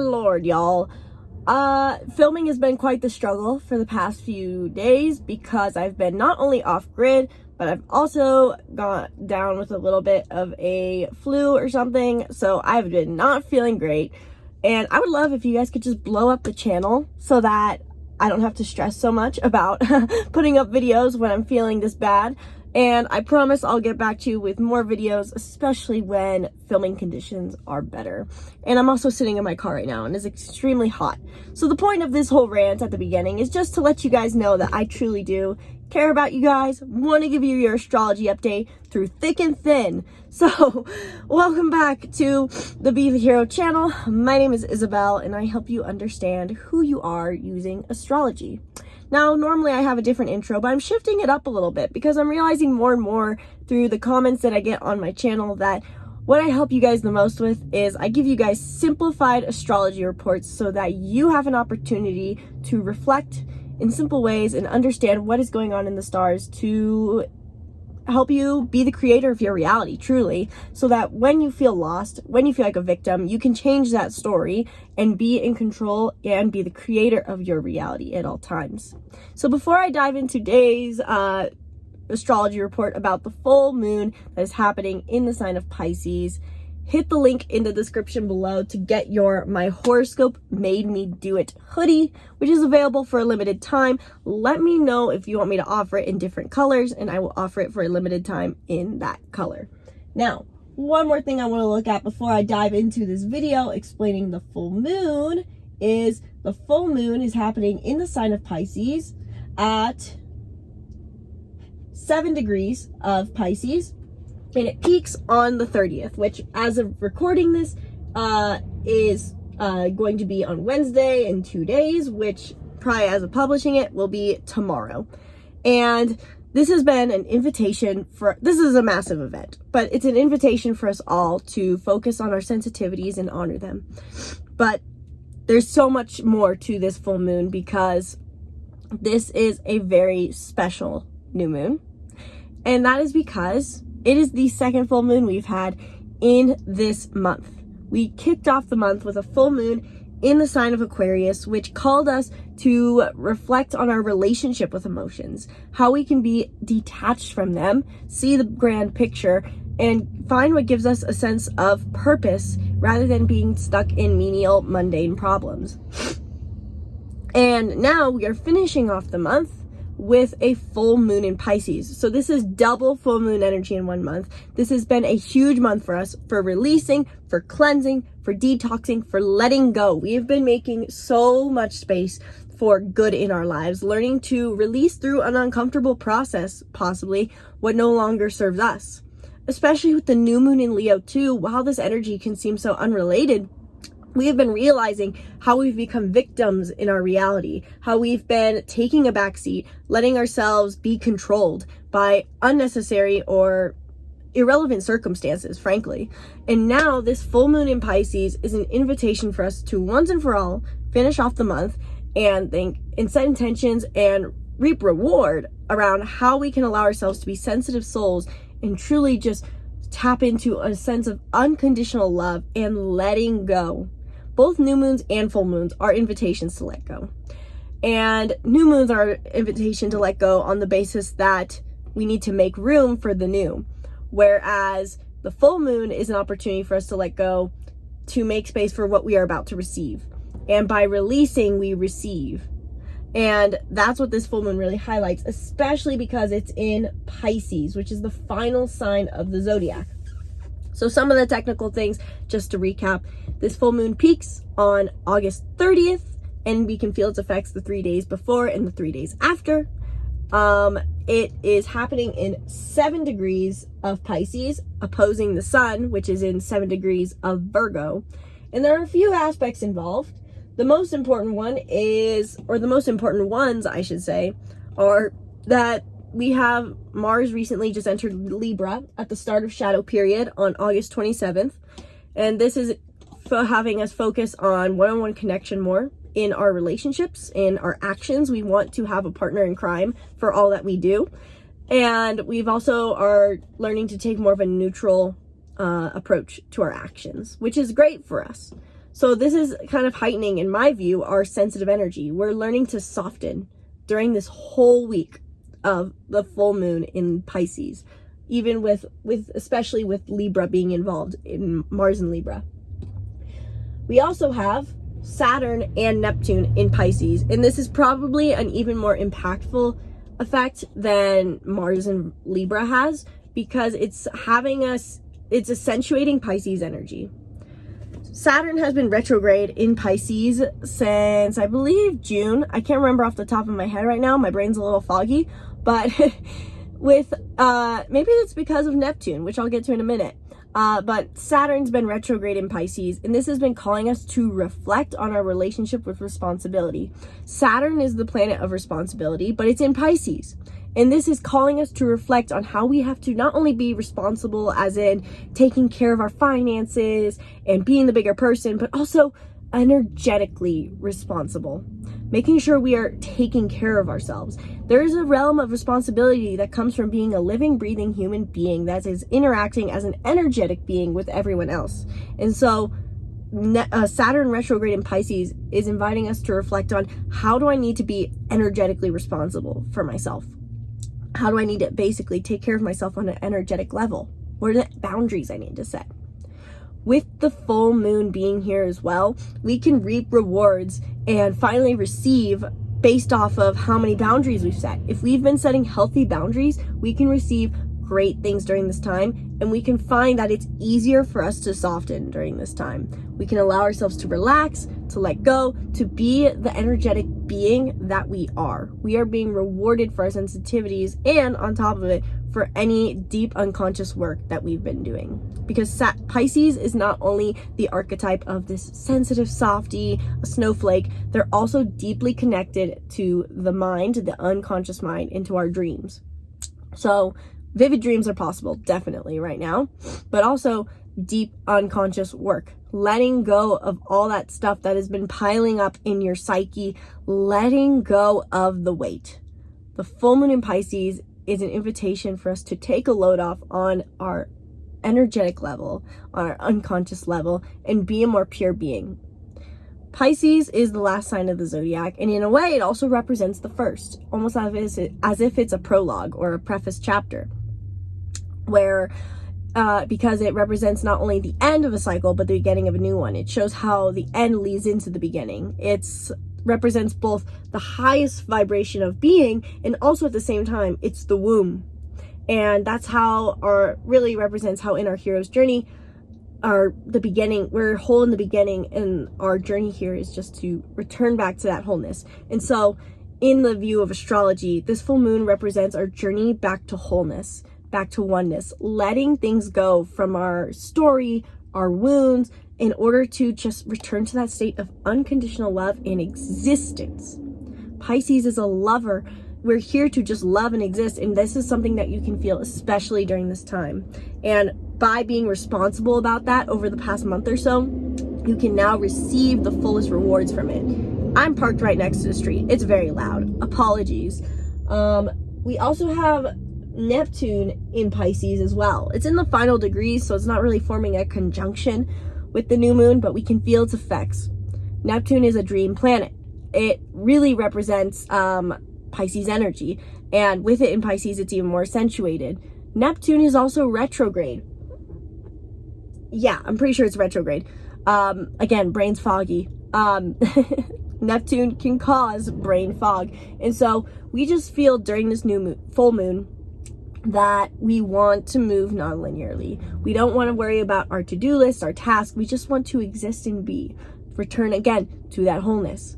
lord, y'all. Filming has been quite the struggle for the past few days because I've been not only off grid, but I've also got down with a little bit of a flu or something, so I've been not feeling great. And I would love if you guys could just blow up the channel so that I don't have to stress so much about putting up videos when I'm feeling this bad. And I promise I'll get back to you with more videos, especially when filming conditions are better. And I'm also sitting in my car right now and it's extremely hot. So the point of this whole rant at the beginning is just to let you guys know that I truly do care about you guys, want to give you your astrology update through thick and thin. So welcome back to the Be The Hero channel. My name is Isabelle and I help you understand who you are using astrology. Now, normally I have a different intro, but I'm shifting it up a little bit because I'm realizing more and more through the comments that I get on my channel that what I help you guys the most with is I give you guys simplified astrology reports so that you have an opportunity to reflect in simple ways and understand what is going on in the stars to help you be the creator of your reality, truly, so that when you feel lost, when you feel like a victim, you can change that story and be in control and be the creator of your reality at all times. So before I dive into today's astrology report about the full moon that is happening in the sign of Pisces, hit the link in the description below to get your My Horoscope Made Me Do It hoodie, which is available for a limited time. Let me know if you want me to offer it in different colors, and I will offer it for a limited time in that color. Now, one more thing I want to look at before I dive into this video explaining the full moon is the full moon is happening in the sign of Pisces at 7 degrees of Pisces. And it peaks on the 30th, which as of recording this is going to be on Wednesday in 2 days, which probably as of publishing it will be tomorrow. And this has been an invitation this is a massive event, but it's an invitation for us all to focus on our sensitivities and honor them. But there's so much more to this full moon because this is a very special new moon. And that is because it is the second full moon we've had in this month. We kicked off the month with a full moon in the sign of Aquarius, which called us to reflect on our relationship with emotions, how we can be detached from them, see the grand picture, and find what gives us a sense of purpose rather than being stuck in menial, mundane problems. And now we are finishing off the month with a full moon in Pisces. So this is double full moon energy in 1 month. This has been a huge month for us for releasing, for cleansing, for detoxing, for letting go. We have been making so much space for good in our lives, learning to release through an uncomfortable process, possibly, what no longer serves us. Especially with the new moon in Leo too, while this energy can seem so unrelated, we have been realizing how we've become victims in our reality, how we've been taking a backseat, letting ourselves be controlled by unnecessary or irrelevant circumstances, frankly. And now this full moon in Pisces is an invitation for us to once and for all finish off the month and think and set intentions and reap reward around how we can allow ourselves to be sensitive souls and truly just tap into a sense of unconditional love and letting go. Both new moons and full moons are invitations to let go. And new moons are an invitation to let go on the basis that we need to make room for the new. Whereas the full moon is an opportunity for us to let go, to make space for what we are about to receive. And by releasing, we receive. And that's what this full moon really highlights, especially because it's in Pisces, which is the final sign of the zodiac. So some of the technical things, just to recap, this full moon peaks on August 30th, and we can feel its effects the 3 days before and the 3 days after. It is happening in 7 degrees of Pisces, opposing the sun, which is in 7 degrees of Virgo. And there are a few aspects involved. The most important one is, or the most important ones, I should say, are that we have Mars recently just entered Libra at the start of shadow period on August 27th. And this is for having us focus on one-on-one connection more in our relationships, in our actions. We want to have a partner in crime for all that we do. And we've also are learning to take more of a neutral approach to our actions, which is great for us. So this is kind of heightening, in my view, our sensitive energy. We're learning to soften during this whole week of the full moon in Pisces, even with especially with Libra being involved in Mars and Libra. We also have Saturn and Neptune in Pisces, and this is probably an even more impactful effect than Mars and Libra has, because it's accentuating Pisces energy. Saturn has been retrograde in Pisces since, I believe, June. I can't remember off the top of my head right now. My brain's a little foggy, but with maybe it's because of Neptune, which I'll get to in a minute. But Saturn's been retrograde in Pisces, and this has been calling us to reflect on our relationship with responsibility. Saturn is the planet of responsibility, but it's in Pisces. And this is calling us to reflect on how we have to not only be responsible, as in taking care of our finances and being the bigger person, but also energetically responsible, making sure we are taking care of ourselves. There is a realm of responsibility that comes from being a living, breathing human being that is interacting as an energetic being with everyone else. And so Saturn retrograde in Pisces is inviting us to reflect on, how do I need to be energetically responsible for myself? How do I need to basically take care of myself on an energetic level? What are the boundaries I need to set? With the full moon being here as well, we can reap rewards and finally receive based off of how many boundaries we've set. If we've been setting healthy boundaries, we can receive great things during this time, and we can find that it's easier for us to soften during this time. We can allow ourselves to relax, to let go, to be the energetic being that we are. We are being rewarded for our sensitivities, and on top of it, for any deep unconscious work that we've been doing. Because Pisces is not only the archetype of this sensitive softie, a snowflake, they're also deeply connected to the mind, the unconscious mind, into our dreams. So vivid dreams are possible, definitely right now, but also deep unconscious work, letting go of all that stuff that has been piling up in your psyche, letting go of the weight. The full moon in Pisces is an invitation for us to take a load off on our energetic level, on our unconscious level, and be a more pure being. Pisces is the last sign of the zodiac, and in a way it also represents the first, almost as if it's a prologue or a preface chapter, where because it represents not only the end of a cycle but the beginning of a new one. It shows how the end leads into the beginning. It's represents both the highest vibration of being, and also at the same time it's the womb. And that's how really represents how in our hero's journey, the beginning, we're whole in the beginning, and our journey here is just to return back to that wholeness. And so in the view of astrology, this full moon represents our journey back to wholeness, back to oneness, letting things go from our story, our wounds, in order to just return to that state of unconditional love in existence. Pisces is a lover. We're here to just love and exist, and this is something that you can feel especially during this time. And by being responsible about that over the past month or so, you can now receive the fullest rewards from it. I'm parked right next to the street. It's very loud. Apologies. We also have Neptune in Pisces as well. It's in the final degrees, so it's not really forming a conjunction with the new moon, but we can feel its effects. Neptune is a dream planet. It really represents Pisces energy, and with it in Pisces, it's even more accentuated. Neptune is also retrograde. Yeah, I'm pretty sure it's retrograde. Again, brain's foggy. Neptune can cause brain fog, and so we just feel during this full moon that we want to move non-linearly. We don't want to worry about our to-do list, our tasks. We just want to exist and be. Return again to that wholeness.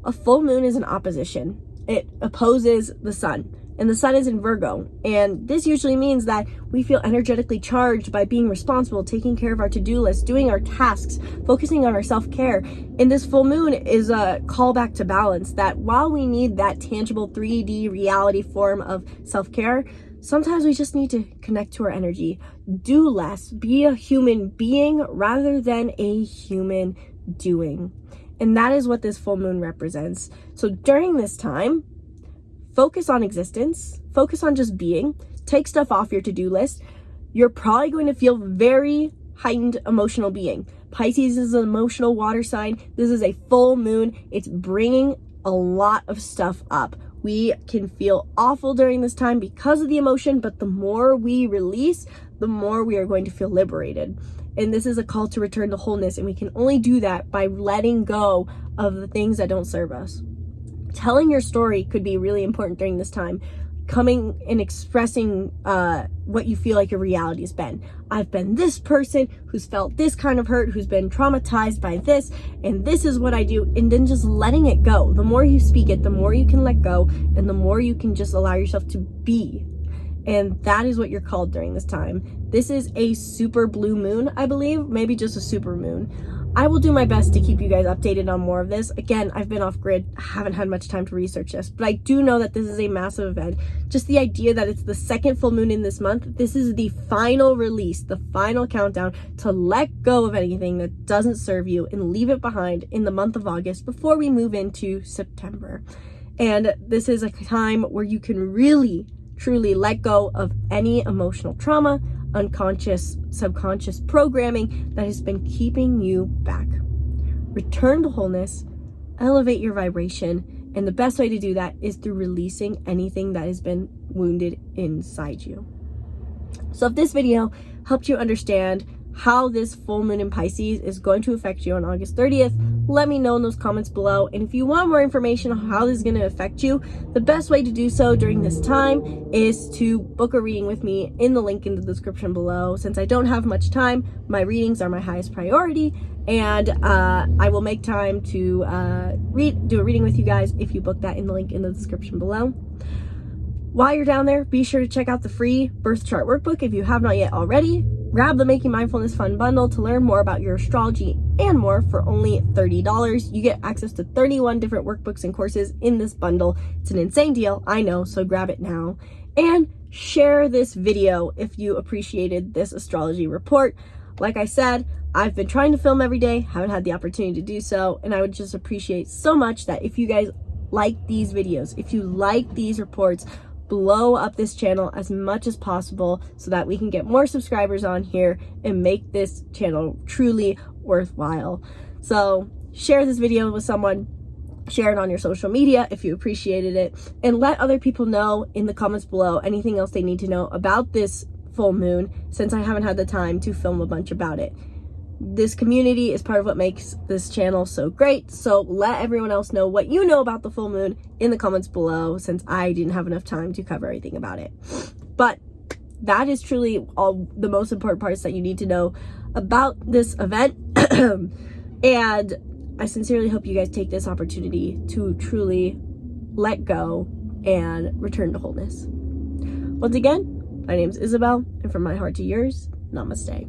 A full moon is an opposition. It opposes the sun, and the sun is in Virgo. And this usually means that we feel energetically charged by being responsible, taking care of our to-do list, doing our tasks, focusing on our self-care. And this full moon is a call back to balance, that while we need that tangible 3D reality form of self-care, sometimes we just need to connect to our energy, do less, be a human being rather than a human doing. And that is what this full moon represents. So during this time, focus on existence, focus on just being, take stuff off your to-do list. You're probably going to feel very heightened emotional being, Pisces is an emotional water sign. This is a full moon. It's bringing a lot of stuff up. We can feel awful during this time because of the emotion, but the more we release, the more we are going to feel liberated. And this is a call to return to wholeness, and we can only do that by letting go of the things that don't serve us. Telling your story could be really important during this time. Coming and expressing what you feel like your reality has been. I've been this person who's felt this kind of hurt, who's been traumatized by this, and this is what I do. And then just letting it go. The more you speak it, the more you can let go, and the more you can just allow yourself to be. And that is what you're called during this time. This is a super blue moon, I believe, maybe just a super moon. I will do my best to keep you guys updated on more of this. Again, I've been off grid, haven't had much time to research this, but I do know that this is a massive event. Just the idea that it's the second full moon in this month, this is the final release, the final countdown to let go of anything that doesn't serve you and leave it behind in the month of August before we move into September. And this is a time where you can really, truly let go of any emotional trauma, unconscious, subconscious programming that has been keeping you back. Return to wholeness, elevate your vibration, and the best way to do that is through releasing anything that has been wounded inside you. So if this video helped you understand how this full moon in Pisces is going to affect you on August 30th, let me know in those comments below. And if you want more information on how this is going to affect you, the best way to do so during this time is to book a reading with me in the link in the description below. Since I don't have much time, my readings are my highest priority, and I will make time to do a reading with you guys if you book that in the link in the description below. While you're down there, be sure to check out the free birth chart workbook if you have not yet already. Grab the Making Mindfulness Fun bundle to learn more about your astrology and more for only $30. You get access to 31 different workbooks and courses in this bundle. It's an insane deal, I know, so grab it now. And share this video if you appreciated this astrology report. Like I said, I've been trying to film every day, haven't had the opportunity to do so, and I would just appreciate so much that if you guys like these videos, if you like these reports, blow up this channel as much as possible so that we can get more subscribers on here and make this channel truly worthwhile. So share this video with someone, share it on your social media if you appreciated it, and let other people know in the comments below anything else they need to know about this full moon, since I haven't had the time to film a bunch about it. This community is part of what makes this channel so great, so let everyone else know what you know about the full moon in the comments below, since I didn't have enough time to cover everything about it. But that is truly all the most important parts that you need to know about this event. And I sincerely hope you guys take this opportunity to truly let go and return to wholeness. Once again, my name is Isabelle, and from my heart to yours, namaste.